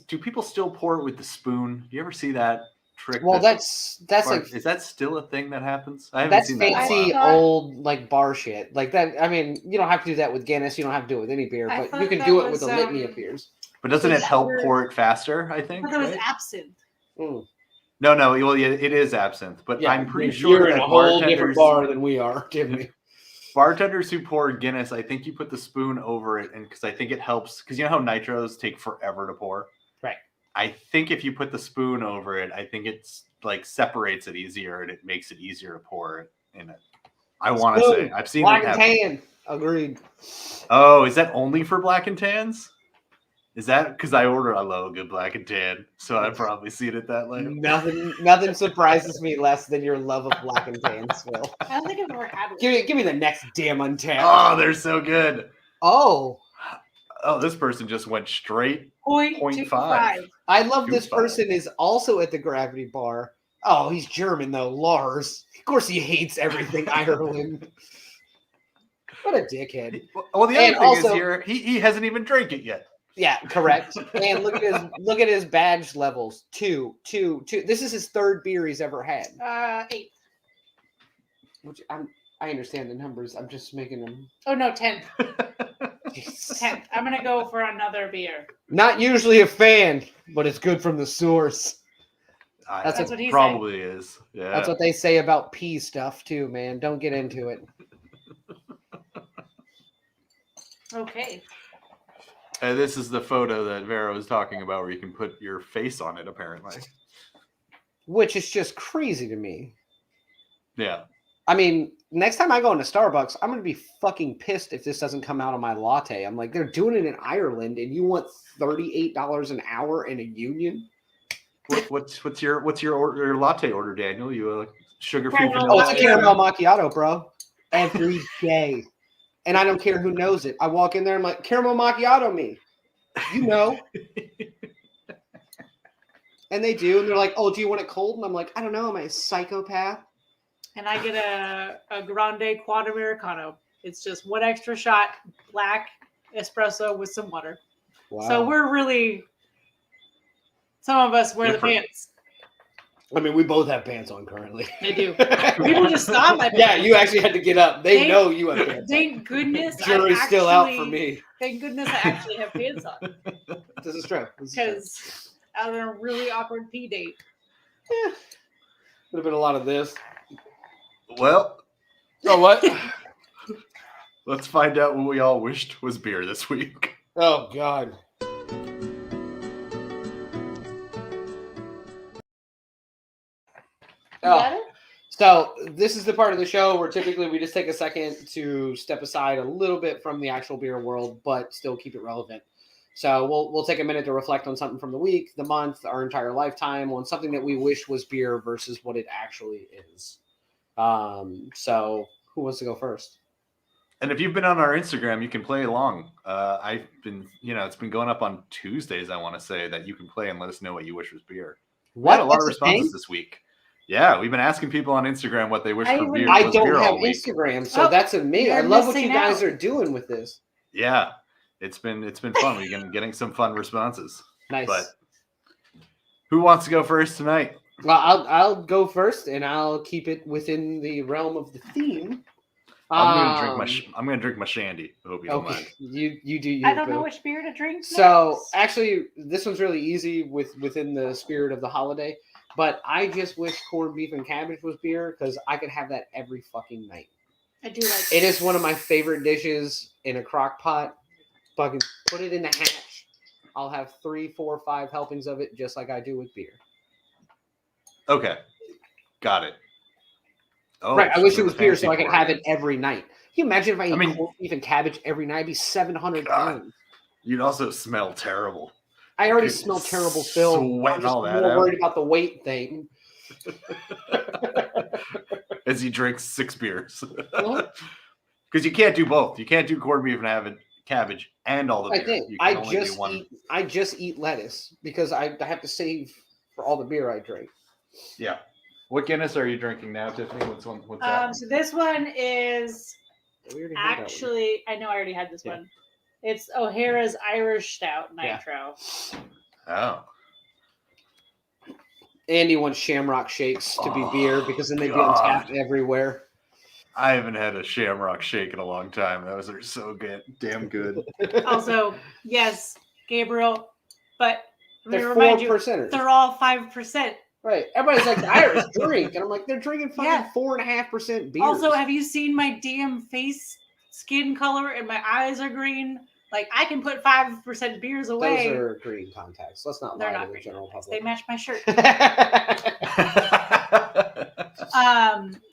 do people still pour it with the spoon? Do you ever see that trick? Well, is that still a thing that happens? I haven't that's seen fancy that old bar shit like that. I mean, you don't have to do that with Guinness. You don't have to do it with any beer, but you can do it with a litany of beers. But doesn't it help pour it faster? I think. I thought it was absinthe. Mm. No. Well, yeah, it is absinthe, but I'm pretty sure you're in a whole different bar than we are, Jimmy. Bartenders who pour Guinness, I think you put the spoon over it, and because I think it helps. Because you know how nitros take forever to pour. Right. I think if you put the spoon over it, I think it's like separates it easier and it makes it easier to pour it in it. I want to say I've seen black it and happen. tan. Agreed. Oh, is that only for black and tans? Is that because I love a good black and tan, so I've probably seen it that way. Nothing surprises me less than your love of black and tans, Phil. I don't think I've ever had one. Give me the next damn untapped. Oh, they're so good. Oh, this person just went straight 0.25. I love this 2.5. person is also at the Gravity Bar. Oh, he's German though, Lars. Of course, he hates everything Ireland. What a dickhead. Well, the And other thing also- is here, he hasn't even drank it yet. Yeah, correct. And look at his badge levels. Two. This is his third beer he's ever had. 8. Which I understand the numbers. I'm just making them. Oh no, 10. 10. I'm gonna go for another beer. Not usually a fan, but it's good from the source. That's It what he probably is. Yeah. That's what they say about pea stuff too, man. Don't get into it. Okay. This is the photo that Vera was talking about where you can put your face on it, apparently. Which is just crazy to me. Yeah. I mean, next time I go into Starbucks, I'm going to be fucking pissed if this doesn't come out on my latte. I'm like, they're doing it in Ireland and you want $38 an hour in a union? What's your latte order, Daniel? You sugar-free Caramel vanilla? Oh, it's a latte. caramel macchiato, bro. Every day. And I don't care who knows it. I walk in there, I'm like, caramel macchiato me. You know. And they do. And they're like, oh, do you want it cold? And I'm like, I don't know. Am I a psychopath? And I get a grande quad Americano. It's just one extra shot, black espresso with some water. Wow. So we're really, some of us wear Different. the pants. I mean, we both have pants on currently. They do. People just saw my pants. Yeah, you actually had to get up. They know you have pants on. Thank goodness. Jury's still out for me. Thank goodness I actually have pants on. This is true. Because I was on a really awkward pee date. Would have been a lot of this. Well, Oh, what? let's find out what we all wished was beer this week. Oh, God. You got it? So this is the part of the show where typically we just take a second to step aside a little bit from the actual beer world, but still keep it relevant. So we'll take a minute to reflect on something from the week, the month, our entire lifetime, on something that we wish was beer versus what it actually is. So who wants to go first? And if you've been on our Instagram, you can play along. I've been, it's been going up on Tuesdays, I want to say, that you can play and let us know what you wish was beer. We had a lot That's of a responses thing? this week. Yeah, we've been asking people on Instagram what they wish for beer. I was don't beer have all week. Instagram, so Oh, that's amazing. I you're love what you missing guys out. are doing with this. Yeah, it's been fun. We've been getting some fun responses. Nice. But who wants to go first tonight? Well, I'll go first, and I'll keep it within the realm of the theme. I'm gonna drink my shandy. I hope you don't Okay, mind. you do. You, I don't know boo. which beer to drink. So next. actually, this one's really easy within the spirit of the holiday. But I just wish corned beef and cabbage was beer because I could have that every fucking night. I do like It is one of my favorite dishes in a crock pot. Fucking put it in the hatch. I'll have 3, 4, 5 helpings of it, just like I do with beer. Okay, got it. Oh, Right. I wish so it was the beer fancy so I could part. have it every night. Can you imagine if I ate mean- corned beef and cabbage every night? I'd be 700 God. pounds. You'd also smell terrible. I already Could smell terrible, Phil. sweat I'm just all that more out. worried about the weight thing. As he drinks 6 beers. What? Because you can't do both. You can't do corned beef and have it cabbage and all the I beer. think You can only do I just eat lettuce because I have to save for all the beer I drink. Yeah. What Guinness are you drinking now, Tiffany? What's that? So this one is We already had that one. actually, I know I already had this Yeah. one. It's O'Hara's Irish Stout Yeah. Nitro. Oh. Andy wants Shamrock Shakes to be Oh, beer because then they'd be God. untapped everywhere. I haven't had a Shamrock Shake in a long time. Those are so good. Damn good. Also, yes, Gabriel, but let me They're remind you, 4%ers. they're all 5%. Right. Everybody's like, the Irish drink. And I'm like, they're drinking fucking Yeah. 4.5% beer. Also, have you seen my damn face skin color and my eyes are green? Like I can put 5% beers away. Those are green contacts. Let's not They're lie not to the green general contacts. public. They match my shirt.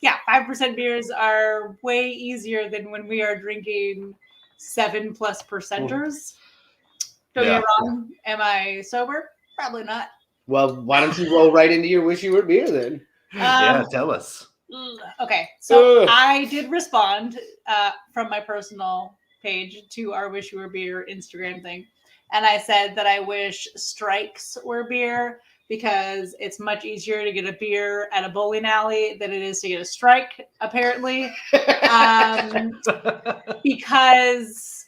Yeah, 5% beers are way easier than when we are drinking 7+ percenters. Don't get me wrong. Am I sober? Probably not. Well, why don't you roll right into your wish you were beer then? Yeah, tell us. Okay, so Ugh. I did respond from my personal page to our Wish You Were Beer Instagram thing. And I said that I wish strikes were beer because it's much easier to get a beer at a bowling alley than it is to get a strike, apparently. Because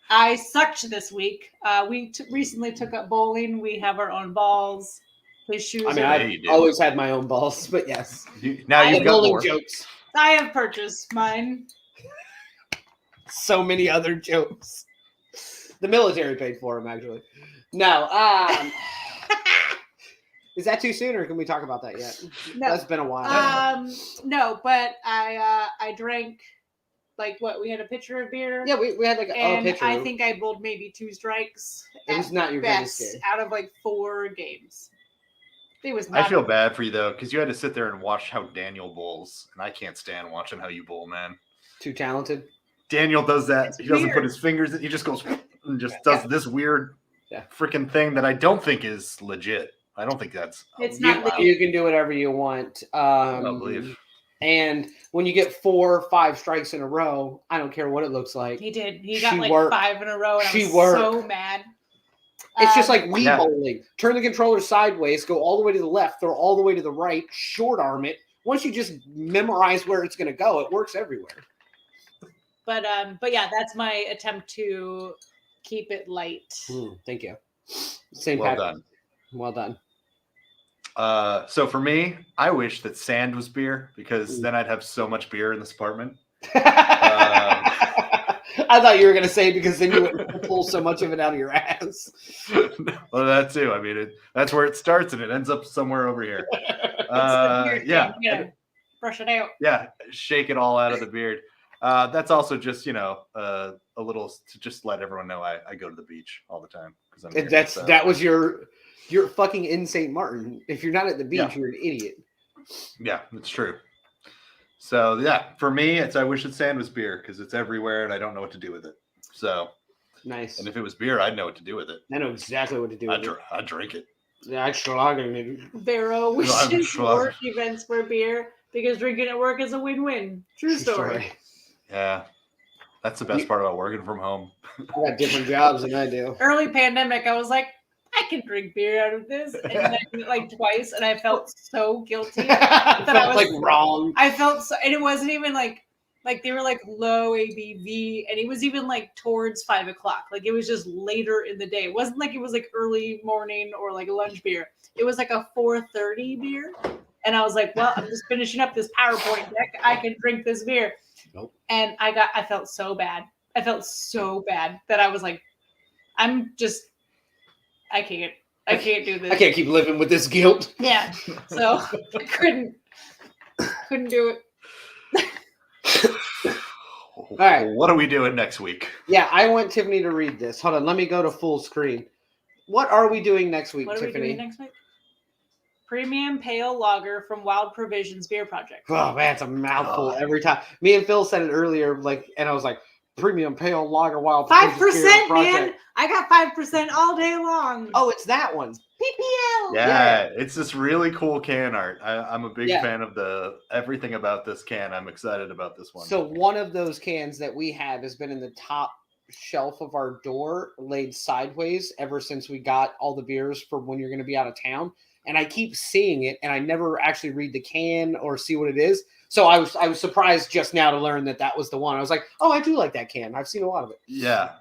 I sucked this week. We recently took up bowling. We have our own balls. His shoes I mean, are... I've always had my own balls, but yes. Now you've got bowling more. jokes. I have purchased mine. So many other jokes. The military paid for them, actually. No. Is that too soon, or can we talk about that yet? No. That's been a while. No, but I drank like what? We had a pitcher of beer. Yeah, we had like a pitcher. I think I bowled maybe 2 strikes. It was not your best biggest game. out of like 4 games. It was not. I feel bad for you though, because you had to sit there and watch how Daniel bowls, and I can't stand watching how you bowl, man. Too talented. Daniel does that. He doesn't weird. put his fingers. He just goes and just does this weird, freaking thing that I don't think is legit. I don't think that's. It's not legit. You can do whatever you want. I believe. And when you get 4 or 5 strikes in a row, I don't care what it looks like. He did. He got like worked. 5 in a row, and I was worked. so mad. It's just like Wii bowling. Turn the controller sideways, go all the way to the left, throw all the way to the right, short arm it. Once you just memorize where it's going to go, it works everywhere. But yeah, that's my attempt to keep it light. Thank you. St. Well Patrick. done. Well done. So for me, I wish that sand was beer because then I'd have so much beer in this apartment. I thought you were going to say because then you would pull so much of it out of your ass. Well, that too. I mean, that's where it starts and it ends up somewhere over here. Brush it out. Yeah, shake it all out of the beard. That's also just a little to just let everyone know I go to the beach all the time because I'm here, that was you're fucking in St. Martin. If you're not at the beach, you're an idiot. Yeah, it's true. So yeah, for me, I wish that sand was beer because it's everywhere and I don't know what to do with it. So nice. And if it was beer, I'd know what to do with it. I know exactly what to do with it. I'd drink it. Yeah, I'd schlog it. Vero wishes work events were beer because drinking at work is a win-win. True story. Yeah, that's the best part about working from home. I got different jobs than I do. Early pandemic, I was like, I can drink beer out of this, and then I did it like twice, and I felt so guilty that I was like wrong. I felt so, and it wasn't even like they were like low ABV, and it was even like towards 5 o'clock. Like it was just later in the day. It wasn't like it was like early morning or like a lunch beer. It was like a 4:30 beer, and I was like, well, I'm just finishing up this PowerPoint deck. I can drink this beer. Nope. And I felt so bad. I felt so bad that I was like, I can't do this. I can't keep living with this guilt. Yeah. So I couldn't do it. All right. What are we doing next week? Yeah, I want Tiffany to read this. Hold on. Let me go to full screen. What are we doing next week, Tiffany? What are we doing next week? Premium Pale Lager from Wild Provisions Beer Project. Oh, man, it's a mouthful every time. Me and Phil said it earlier, and I was like, Premium Pale Lager Wild Provisions 5%, man. I got 5% all day long. Oh, it's that one. PPL. Yeah, it's this really cool can art. I'm a big fan of everything about this can. I'm excited about this one. So one of those cans that we have has been in the top shelf of our door, laid sideways ever since we got all the beers for when you're going to be out of town. And I keep seeing it, and I never actually read the can or see what it is. So I was surprised just now to learn that was the one. I was like, oh, I do like that can. I've seen a lot of it. Yeah.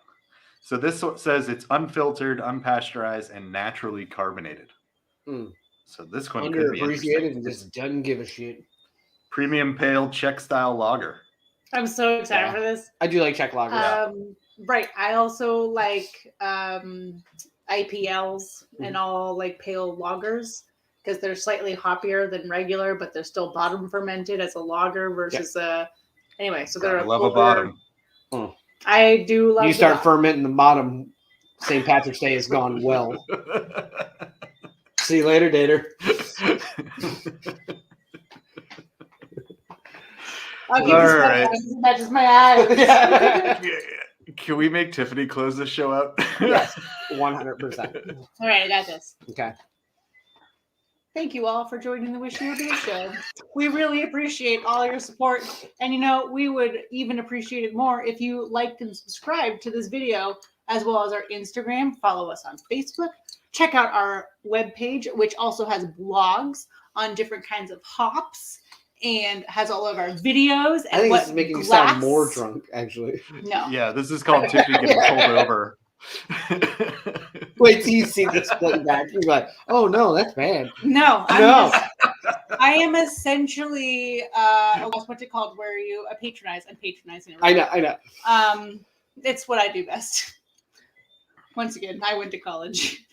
So this one says it's unfiltered, unpasteurized, and naturally carbonated. So this one could be underappreciated and just doesn't give a shit. Premium Pale Czech style lager. I'm so excited for this. I do like Czech lager. Right. I also like IPLs and all like pale lagers because they're slightly hoppier than regular, but they're still bottom fermented as a lager versus anyway. So they're love a bottom. I do love You start the- fermenting the bottom. St. Patrick's Day has gone well. See you later, Dater. I'll keep All this right. That's just my eyes. Can we make Tiffany close this show out? Yes, 100%. All right, I got this. Okay. Thank you all for joining the Wish You Were Here show. We really appreciate all your support. And we would even appreciate it more if you liked and subscribed to this video, as well as our Instagram. Follow us on Facebook. Check out our webpage, which also has blogs on different kinds of hops and has all of our videos. And I think what this is making you glass... sound more drunk, actually. No. Yeah, this is called Tiffany getting pulled over. Wait till you see this playing back. You're like, oh no, that's bad. No. No. I am essentially, what's it called? Where you patronize? I'm patronizing it. I know. It's what I do best. Once again, I went to college.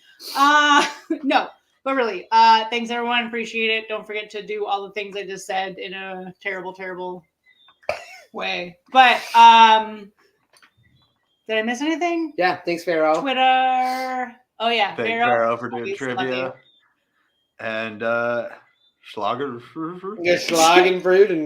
No, but really, thanks everyone. Appreciate it. Don't forget to do all the things I just said in a terrible, terrible way. But did I miss anything? Yeah, thanks, Pharaoh. Twitter. Oh yeah, Thank Pharaoh for doing trivia. And Schlager. Geschlagen Brut and